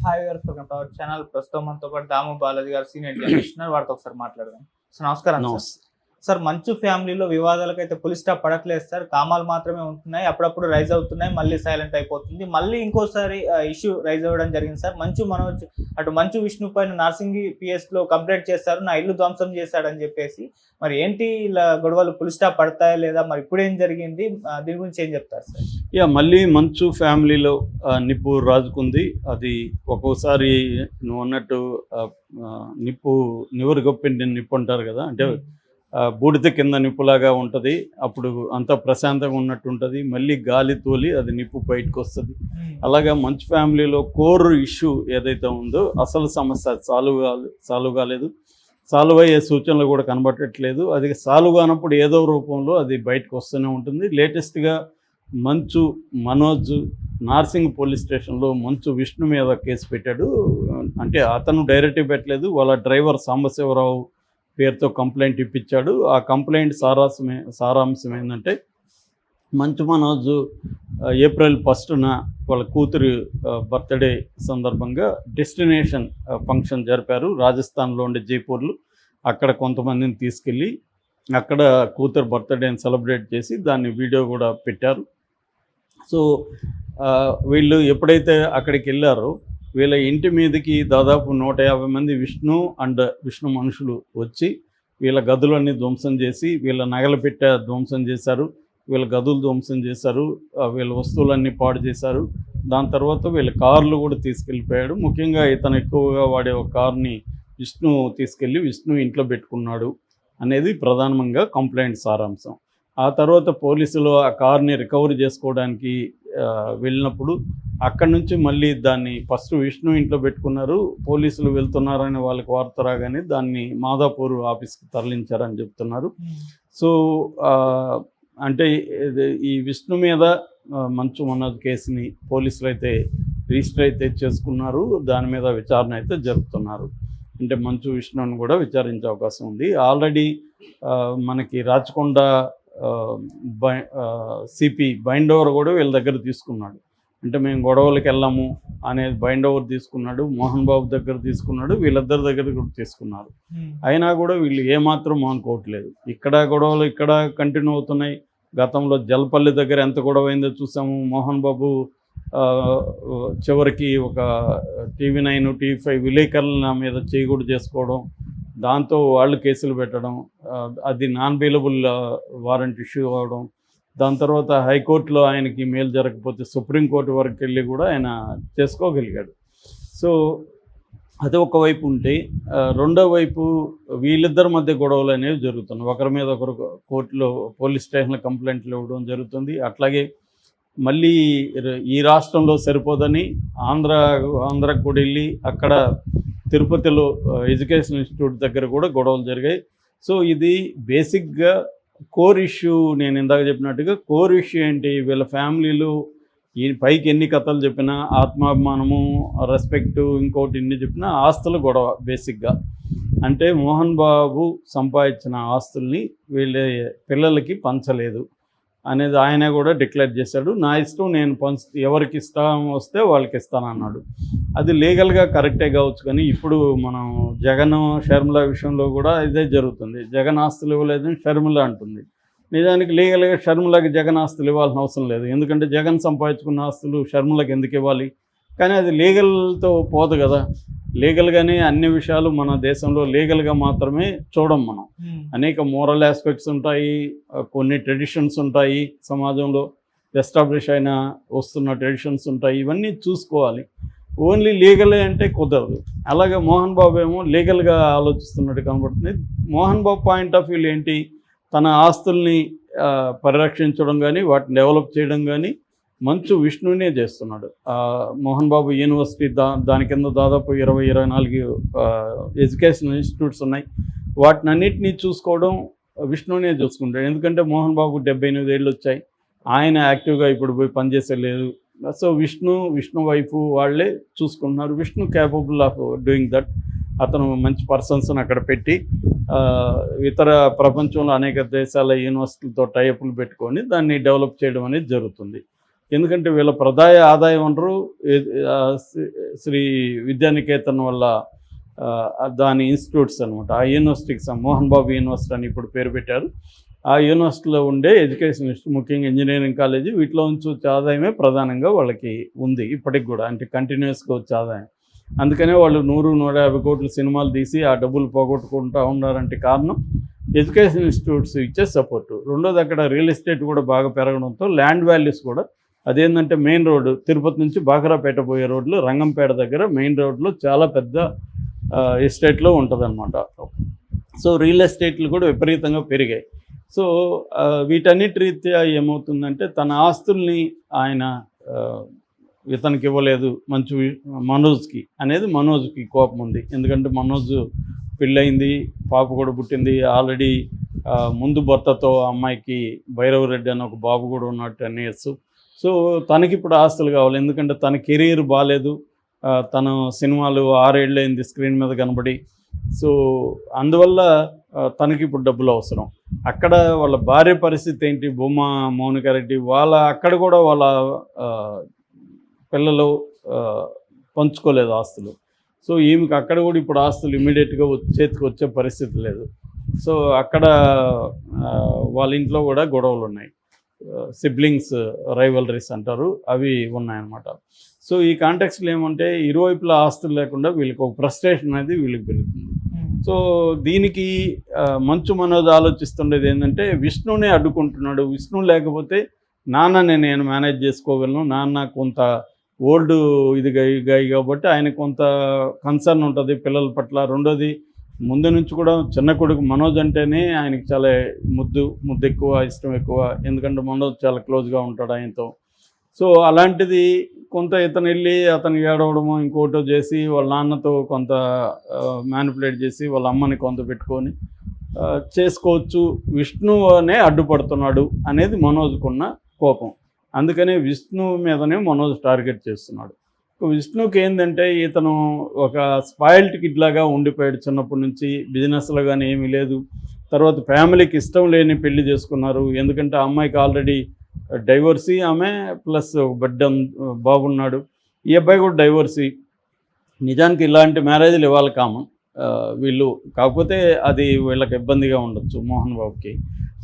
Hi గారు welcome to our channel. ప్రస్తుతం మనతో పాటు దాము బాలాజీ గారు సీనియర్ జర్నలిస్ట్ ఉన్నారు. వారితో ఒకసారి మాట్లాడదాం. సార్ నమస్కారం. సార్ మంచు ఫ్యామిలీలో వివాదాలకైతే పులి స్టాప్ పడట్లేదు సార్. కామాలు మాత్రమే ఉంటున్నాయి, అప్పుడప్పుడు రైజ్ అవుతున్నాయి, మళ్ళీ సైలెంట్ అయిపోతుంది, మళ్ళీ ఇంకోసారి ఇష్యూ రైజ్ అవ్వడం జరిగింది సార్. మంచు మనోజ్ అటు మంచు విష్ణు పైన నార్సింగి పిఎస్ లో కంప్లైంట్ చేశారు, నా ఇల్లు ధ్వంసం చేశాడని చెప్పేసి. మరి ఏంటి ఇలా గొడవలు పులి స్టాప్ పడతాయా లేదా, మరి ఇప్పుడు ఏం జరిగింది, దీని గురించి ఏం చెప్తారు సార్? మళ్ళీ మంచు ఫ్యామిలీలో నిప్పు రాజుకుంది. అది ఒక్కోసారి నువ్వు అన్నట్టు నిప్పు నివరు గొప్పిండి నిప్పు అంటారు కదా, అంటే బూడిద కింద నిప్పులాగా ఉంటుంది. అప్పుడు అంత ప్రశాంతంగా ఉన్నట్టు ఉంటుంది, మళ్ళీ గాలి తోలి అది నిప్పు బయటకు వస్తుంది. అలాగా మంచు ఫ్యామిలీలో కోర్ ఇష్యూ ఏదైతే ఉందో అసలు సమస్య సాల్వ్ కాలేదు, సాల్వ్ అయ్యే సూచనలు కూడా కనబడట్లేదు. అది సాల్వ్ కానప్పుడు ఏదో రూపంలో అది బయటకు వస్తూనే ఉంటుంది. లేటెస్ట్గా మంచు మనోజ్ నార్సింగ్ పోలీస్ స్టేషన్లో మంచు విష్ణు మీద కేసు పెట్టాడు. అంటే అతను డైరెక్ట్గా పెట్టలేదు, వాళ్ళ డ్రైవర్ సాంబశివరావు పేరుతో కంప్లైంట్ ఇప్పించాడు. ఆ కంప్లైంట్ సారాంశం ఏంటంటే, మంచు మనోజ్ ఏప్రిల్ 1న వాళ్ళ కూతురు బర్త్డే సందర్భంగా డెస్టినేషన్ ఫంక్షన్ జరిపారు రాజస్థాన్లో ఉండే జైపూర్లో. అక్కడ కొంతమందిని తీసుకెళ్ళి అక్కడ కూతురు బర్త్డేని సెలబ్రేట్ చేసి దాన్ని వీడియో కూడా పెట్టారు. సో వీళ్ళు ఎప్పుడైతే అక్కడికి వెళ్ళారో వీళ్ళ ఇంటి మీదకి దాదాపు 150 మంది విష్ణు మనుషులు వచ్చి వీళ్ళ గదులన్నీ ధ్వంసం చేసి, వీళ్ళ నగలు పెట్టే ధ్వంసం చేశారు, వీళ్ళ గదులు ధ్వంసం చేశారు, వీళ్ళ వస్తువులన్నీ పాడు చేశారు. దాని తర్వాత వీళ్ళ కార్లు కూడా తీసుకెళ్ళిపోయాడు. ముఖ్యంగా ఇతను ఎక్కువగా వాడే ఒక కార్ని విష్ణు తీసుకెళ్ళి విష్ణు ఇంట్లో పెట్టుకున్నాడు అనేది ప్రధానంగా కంప్లైంట్ సారాంశం. ఆ తర్వాత పోలీసులు ఆ కార్ని రికవరీ చేసుకోవడానికి వెళ్ళినప్పుడు అక్కడి నుంచి మళ్ళీ దాన్ని ఫస్ట్ విష్ణు ఇంట్లో పెట్టుకున్నారు, పోలీసులు వెళ్తున్నారని వాళ్ళకి వార్త రాగానే దాన్ని మాదాపూర్ ఆఫీస్కి తరలించారని చెప్తున్నారు. సో అంటే ఈ విష్ణు మీద మంచు మనోజ్ కేసుని పోలీసులు అయితే రిజిస్టర్ అయితే చేసుకున్నారు, దాని మీద విచారణ అయితే జరుపుతున్నారు. అంటే మంచు విష్ణుని కూడా విచారించే అవకాశం ఉంది. ఆల్రెడీ మనకి రాచకొండ సిపి బైండ్ ఓవర్ కూడా వీళ్ళ దగ్గర తీసుకున్నాడు. అంటే మేము గొడవలకు వెళ్ళాము అనేది బైండ్ ఓవర్ తీసుకున్నాడు, మోహన్ బాబు దగ్గర తీసుకున్నాడు, వీళ్ళిద్దరి దగ్గర కూడా తీసుకున్నారు. అయినా కూడా వీళ్ళు ఏమాత్రం మానుకోవట్లేదు. ఇక్కడ గొడవలు ఇక్కడ కంటిన్యూ అవుతున్నాయి. గతంలో జల్పల్లి దగ్గర ఎంత గొడవ అయిందో చూసాము. మోహన్ బాబు చివరికి ఒక TV9 TV5 విలేకరుల మీద చేయకూడదు చేసుకోవడం, దాంతో వాళ్ళు కేసులు పెట్టడం, అది నాన్ బెయిలబుల్ వారెంట్ ఇష్యూ అవ్వడం, దాని తర్వాత హైకోర్టులో ఆయనకి మేలు జరగకపోతే సుప్రీంకోర్టు వరకు వెళ్ళి కూడా ఆయన చేసుకోగలిగాడు. సో అది ఒకవైపు ఉంటే, రెండో వైపు వీళ్ళిద్దరి మధ్య గొడవలు అనేవి జరుగుతున్నాయి. ఒకరి మీద ఒకరు కోర్టులో పోలీస్ స్టేషన్లో కంప్లైంట్లు ఇవ్వడం జరుగుతుంది. అట్లాగే మళ్ళీ ఈ రాష్ట్రంలో సరిపోదని ఆంధ్రాకు కూడా వెళ్ళి అక్కడ తిరుపతిలో ఎడ్యుకేషన్ ఇన్స్టిట్యూట్ దగ్గర కూడా గొడవలు జరిగాయి. సో ఇది బేసిక్గా కోర్ ఇష్యూ. నేను ఇందాక చెప్పినట్టుగా కోర్ ఇష్యూ ఏంటి, వీళ్ళ ఫ్యామిలీలు ఈ పైకి ఎన్ని కథలు చెప్పినా ఆత్మాభిమానము, రెస్పెక్టు, ఇంకోటి ఎన్ని చెప్పినా ఆస్తుల గొడవ బేసిక్గా. అంటే మోహన్ బాబు సంపాదించిన ఆస్తుల్ని వీళ్ళ పిల్లలకి పంచలేదు అనేది ఆయన కూడా డిక్లేర్ చేశాడు. నా ఇష్టం, నేను ఎవరికి ఇష్టం వస్తే వాళ్ళకి ఇస్తానన్నాడు. అది లీగల్గా కరెక్టే కావచ్చు, కానీ ఇప్పుడు మనం జగన్ షర్మిల విషయంలో కూడా ఇదే జరుగుతుంది. జగన్ ఆస్తులు ఇవ్వలేదని షర్మిల అంటుంది. నిజానికి లీగల్గా షర్మిలకి జగన్ ఆస్తులు ఇవ్వాల్సిన అవసరం లేదు, ఎందుకంటే జగన్ సంపాదించుకున్న ఆస్తులు షర్మిలకి ఎందుకు ఇవ్వాలి? కానీ అది లీగల్తో పోదు కదా. లీగల్గానే అన్ని విషయాలు మన దేశంలో లీగల్గా మాత్రమే చూడం మనం. అనేక మోరల్ ఆస్పెక్ట్స్ ఉంటాయి, కొన్ని ట్రెడిషన్స్ ఉంటాయి, సమాజంలో ఎస్టాబ్లిష్ అయిన వస్తున్న ట్రెడిషన్స్ ఉంటాయి, ఇవన్నీ చూసుకోవాలి. ఓన్లీ లీగలే అంటే కుదరదు. అలాగే మోహన్ బాబు ఏమో లీగల్గా ఆలోచిస్తున్నట్టు కనబడుతుంది. మోహన్ బాబు పాయింట్ ఆఫ్ వ్యూలు ఏంటి, తన ఆస్తుల్ని పరిరక్షించడం కానీ వాటిని డెవలప్ చేయడం కానీ మంచు విష్ణునే చేస్తున్నాడు. మోహన్ బాబు యూనివర్సిటీ దాని కింద దాదాపు 24 ఎడ్యుకేషన్ ఇన్స్టిట్యూట్స్ ఉన్నాయి. వాటిని అన్నింటినీ చూసుకోవడం విష్ణునే చూసుకుంటాడు. ఎందుకంటే మోహన్ బాబు 78 ఏళ్ళు వచ్చాయి, ఆయన యాక్టివ్గా ఇప్పుడు పోయి పనిచేసే లేదు. సో విష్ణు వైఫ్ వాళ్ళే చూసుకుంటున్నారు. Vishnu capable of doing that. అతను మంచి పర్సన్స్ని అక్కడ పెట్టి ఇతర ప్రపంచంలో అనేక దేశాల యూనివర్సిటీలతో టైఅప్లు పెట్టుకొని దాన్ని డెవలప్ చేయడం అనేది జరుగుతుంది. ఎందుకంటే వీళ్ళ ప్రధాన ఆదాయ వనరు శ్రీ విద్యానికేతన్ వల్ల దాని ఇన్స్టిట్యూట్స్ అనమాట. ఆ యూనివర్సిటీకి మోహన్ బాబు యూనివర్సిటీ అని ఇప్పుడు పేరు పెట్టారు. ఆ యూనివర్సిటీలో ఉండే ఎడ్యుకేషన్ ముఖ్యంగా ఇంజనీరింగ్ కాలేజీ వీటిలో నుంచి వచ్చే ఆదాయమే ప్రధానంగా వాళ్ళకి ఉంది ఇప్పటికి కూడా, అంటే కంటిన్యూస్గా వచ్చే ఆదాయం. అందుకనే వాళ్ళు 100-150 కోట్ల సినిమాలు తీసి ఆ డబ్బులు పోగొట్టుకుంటూ ఉన్నారంటే కారణం ఎడ్యుకేషన్ ఇన్స్టిట్యూట్స్ ఇచ్చే సపోర్టు. రెండోది అక్కడ రియల్ ఎస్టేట్ కూడా బాగా పెరగడంతో ల్యాండ్ వాల్యూస్ కూడా, అదేంటంటే మెయిన్ రోడ్డు తిరుపతి నుంచి బాకరాపేట పోయే రోడ్లు రంగంపేట దగ్గర మెయిన్ రోడ్లో చాలా పెద్ద ఎస్టేట్లో ఉంటుందన్నమాట. సో రియల్ ఎస్టేట్లు కూడా విపరీతంగా పెరిగాయి. సో వీటన్నిటి రీత్యా ఏమవుతుందంటే తన ఆస్తుల్ని ఆయన ఇతనికి ఇవ్వలేదు మనోజ్కి అనేది మనోజ్కి కోపం ఉంది. ఎందుకంటే మనోజ్ పెళ్ళయింది, పాప కూడా పుట్టింది ఆల్రెడీ. ముందు భర్తతో అమ్మాయికి భైరవరెడ్డి అని ఒక బాబు కూడా ఉన్నాడు 10 years. సో తనకి ఇప్పుడు ఆస్తులు కావాలి, ఎందుకంటే తన కెరీర్ బాగాలేదు. తను సినిమాలు 6 ఏళ్ళు అయింది స్క్రీన్ మీద కనబడి. సో అందువల్ల తనకి ఇప్పుడు డబ్బులు అవసరం. అక్కడ వాళ్ళ భార్య పరిస్థితి ఏంటి, భూమా మౌనికారెడ్డి అక్కడ కూడా వాళ్ళ పిల్లలు పంచుకోలేదు ఆస్తులు. సో ఈమెకి అక్కడ కూడా ఇప్పుడు ఆస్తులు ఇమీడియట్గా చేతికి వచ్చే పరిస్థితి లేదు. సో అక్కడ వాళ్ళ ఇంట్లో కూడా గొడవలు ఉన్నాయి, సిబ్లింగ్స్ రైవలరీస్ అంటారు, అవి ఉన్నాయన్నమాట. సో ఈ కాంటెక్స్లో ఏమంటే ఇరువైపులా ఆస్తులు లేకుండా వీళ్ళకి ఒక ఫ్రస్ట్రేషన్ అనేది వీళ్ళకి పెరుగుతుంది. సో దీనికి మంచు మనోజ్ ఆలోచిస్తుండేది ఏంటంటే విష్ణునే అడ్డుకుంటున్నాడు. విష్ణు లేకపోతే నాన్నని నేను మేనేజ్ చేసుకోగలను, నాన్న కొంత ఓల్డ్ ఇది గాయ కాబట్టి ఆయన కొంత కన్సర్న్ ఉంటుంది పిల్లల పట్ల. రెండోది ముందు నుంచి కూడా చిన్న కొడుకు మనోజ్ అంటేనే ఆయనకి చాలా ముద్దు ఎక్కువ, ఇష్టం ఎక్కువ, ఎందుకంటే మనోజ్ చాలా క్లోజ్గా ఉంటాడు ఆయనతో. సో అలాంటిది కొంత ఇతను వెళ్ళి అతను ఏడవడము ఇంకోటో చేసి వాళ్ళ నాన్నతో కొంత మ్యానిపులేట్ చేసి వాళ్ళ అమ్మని కొంత పెట్టుకొని చేసుకోవచ్చు, విష్ణునే అడ్డుపడుతున్నాడు అనేది మనోజ్కున్న కోపం. అందుకనే విష్ణు మీదనే మనోజ్ టార్గెట్ చేస్తున్నాడు. విష్ణుకి ఏంటంటే ఇతను ఒక స్పాయిల్డ్ కిడ్ లాగా ఉండిపోయాడు చిన్నప్పటి నుంచి, బిజినెస్లో కానీ ఏమీ లేదు. తర్వాత ఫ్యామిలీకి ఇష్టం లేని పెళ్లి చేసుకున్నారు, ఎందుకంటే ఆ అమ్మాయికి ఆల్రెడీ డైవర్సీ ఆమె, ప్లస్ బిడ్డ బాగున్నాడు. ఈ అబ్బాయి కూడా డైవర్సీ. నిజానికి ఇలాంటి మ్యారేజ్లు ఇవ్వాలి కామన్ వీళ్ళు, కాకపోతే అది వీళ్ళకి ఇబ్బందిగా ఉండొచ్చు మోహన్ బాబుకి.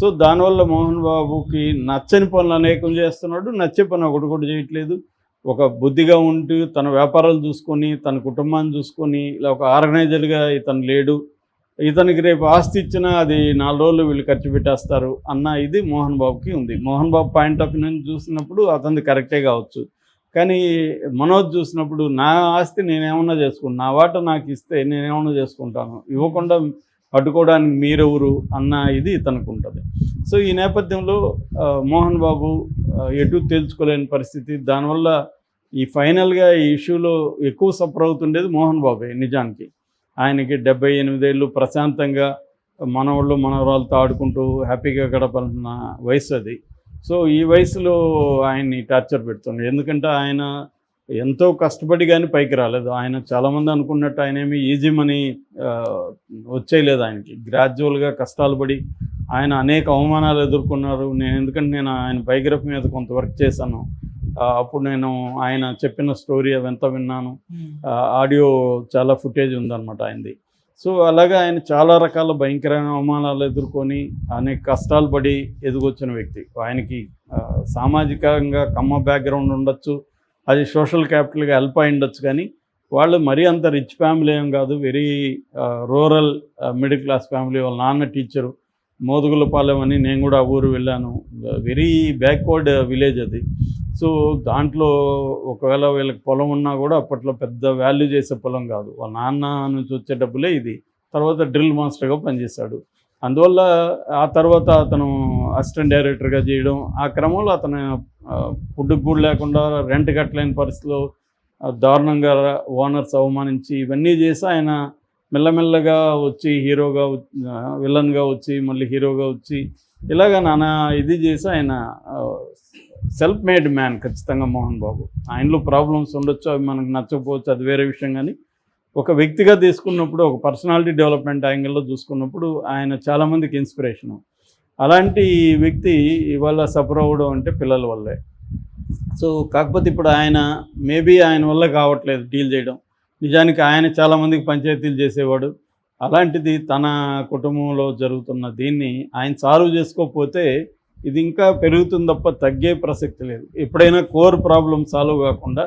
సో దానివల్ల మోహన్ బాబుకి నచ్చని పనులు అనేకం చేస్తున్నాడు, నచ్చే పని ఒకటి కూడా చేయట్లేదు. ఒక బుద్ధిగా ఉంటూ తన వ్యాపారాలు చూసుకొని తన కుటుంబాన్ని చూసుకొని ఇలా ఒక ఆర్గనైజర్గా ఇతను లేడు. ఇతనికి రేపు ఆస్తి ఇచ్చినా అది 4 రోజులు వీళ్ళు ఖర్చు పెట్టేస్తారు అన్న ఇది మోహన్ బాబుకి ఉంది. Mohan Babu point of view నుంచి చూసినప్పుడు అతనిది కరెక్టే కావచ్చు, కానీ మనోజ్ చూసినప్పుడు నా ఆస్తి నేనేమన్నా చేసుకుంటాను, నా వాట నాకు ఇస్తే నేనేమన్నా చేసుకుంటాను, ఇవ్వకుండా అడ్డుకోవడానికి మీరెవరు అన్న ఇది ఇతనికి ఉంటుంది. సో ఈ నేపథ్యంలో మోహన్ బాబు ఎటు తేల్చుకోలేని పరిస్థితి. దానివల్ల ఈ ఫైనల్గా ఈ ఇష్యూలో ఎక్కువ సఫర్ అవుతుండేది మోహన్ బాబే. నిజానికి ఆయనకి 78 ఏళ్ళు ప్రశాంతంగా మనవాళ్ళు మనవరాలతో ఆడుకుంటూ హ్యాపీగా గడపాలన్న వయసు అది. సో ఈ వయసులో ఆయన్ని టార్చర్ పెడుతుంది, ఎందుకంటే ఆయన ఎంతో కష్టపడి కానీ పైకి రాలేదు. ఆయన చాలామంది అనుకున్నట్టు ఆయన ఏమి ఈజీ మనీ వచ్చేయలేదు ఆయనకి. గ్రాడ్యువల్గా కష్టాలు పడి ఆయన అనేక అవమానాలు ఎదుర్కొన్నారు. ఎందుకంటే నేను ఆయన బయోగ్రఫీ మీద కొంత వర్క్ చేశాను, అప్పుడు నేను ఆయన చెప్పిన స్టోరీ అదంతా విన్నాను. ఆడియో చాలా ఫుటేజ్ ఉందన్నమాట ఆయనది. సో అలాగా ఆయన చాలా రకాల భయంకరమైన అవమానాలు ఎదుర్కొని అనేక కష్టాలు పడి ఎదుగొచ్చిన వ్యక్తి. ఆయనకి సామాజికంగా కమ్మ బ్యాక్గ్రౌండ్ ఉండొచ్చు, అది సోషల్ క్యాపిటల్గా హెల్ప్ అయి ఉండొచ్చు, కానీ వాళ్ళు మరీ అంత రిచ్ ఫ్యామిలీ ఏం కాదు, very rural middle class family. వాళ్ళ నాన్న టీచరు, మోదుగులపాలెం అని నేను కూడా ఆ ఊరు వెళ్ళాను, వెరీ బ్యాక్వర్డ్ విలేజ్ అది. సో దాంట్లో ఒకవేళ వీళ్ళకి పొలం ఉన్నా కూడా అప్పట్లో పెద్ద వాల్యూ చేసే పొలం కాదు, వాళ్ళ నాన్న నుంచి వచ్చే డబ్బులే ఇది. తర్వాత డ్రిల్ మాస్టర్గా పనిచేశాడు. అందువల్ల ఆ తర్వాత అతను అసిస్టెంట్ డైరెక్టర్గా చేయడం, ఆ క్రమంలో అతను ఫుడ్కి కూడా లేకుండా రెంట్ కట్టలేని పరిస్థితిలో దారుణంగా ఓనర్స్ అవమానించి ఇవన్నీ చేసి ఆయన మెల్లమెల్లగా వచ్చి హీరోగా, విలన్గా వచ్చి మళ్ళీ హీరోగా వచ్చి ఇలాగా నానా ఇది చేసి ఆయన సెల్ఫ్ మేడ్ మ్యాన్ ఖచ్చితంగా మోహన్ బాబు. ఆయనలో ప్రాబ్లమ్స్ ఉండొచ్చు, అవి మనకు నచ్చకపోవచ్చు, అది వేరే విషయం. కానీ ఒక వ్యక్తిగా తీసుకున్నప్పుడు, ఒక పర్సనాలిటీ డెవలప్మెంట్ యాంగిల్లో చూసుకున్నప్పుడు ఆయన చాలామందికి ఇన్స్పిరేషను. అలాంటి వ్యక్తి ఇవాళ సఫర్ అవ్వడం అంటే పిల్లల వల్లే. సో కాకపోతే ఇప్పుడు ఆయన మేబీ ఆయన వల్ల కావట్లేదు డీల్ చేయడం. నిజానికి ఆయన చాలామందికి పంచాయతీలు చేసేవాడు. అలాంటిది తన కుటుంబంలో జరుగుతున్న దీన్ని ఆయన సాల్వ్ చేసుకోకపోతే ఇది ఇంకా పెరుగుతుంది తప్ప తగ్గే ప్రసక్తి లేదు. ఎప్పుడైనా కోర్ ప్రాబ్లం సాల్వ్ కాకుండా